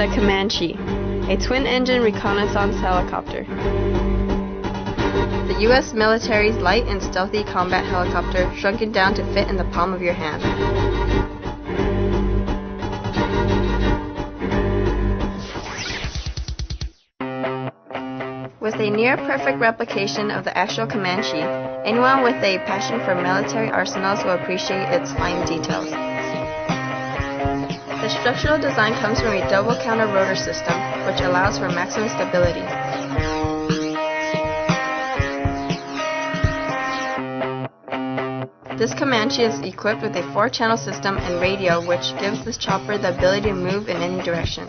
The Comanche, a twin-engine reconnaissance helicopter. The U.S. military's light and stealthy combat helicopter shrunken down to fit in the palm of your hand. With a near-perfect replication of the actual Comanche, anyone with a passion for military arsenals will appreciate its fine details. The structural design comes from a double counter-rotor system, which allows for maximum stability. This Comanche is equipped with a 4-channel system and radio, which gives this chopper the ability to move in any direction.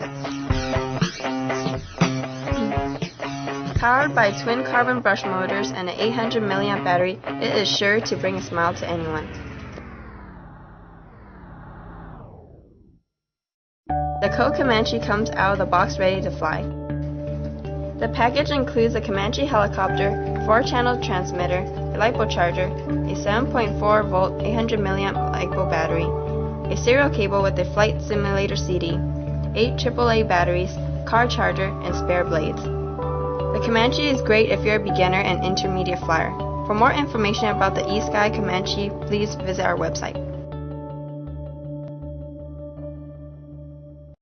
Powered by twin carbon brush motors and an 800 mAh battery, it is sure to bring a smile to anyone. The Code Comanche comes out of the box ready to fly. The package includes a Comanche helicopter, 4-channel transmitter, a LiPo charger, a 7.4-volt 800 mAh LiPo battery, a serial cable with a flight simulator CD, 8 AAA batteries, car charger, and spare blades. The Comanche is great if you're a beginner and intermediate flyer. For more information about the eSky Comanche, please visit our website.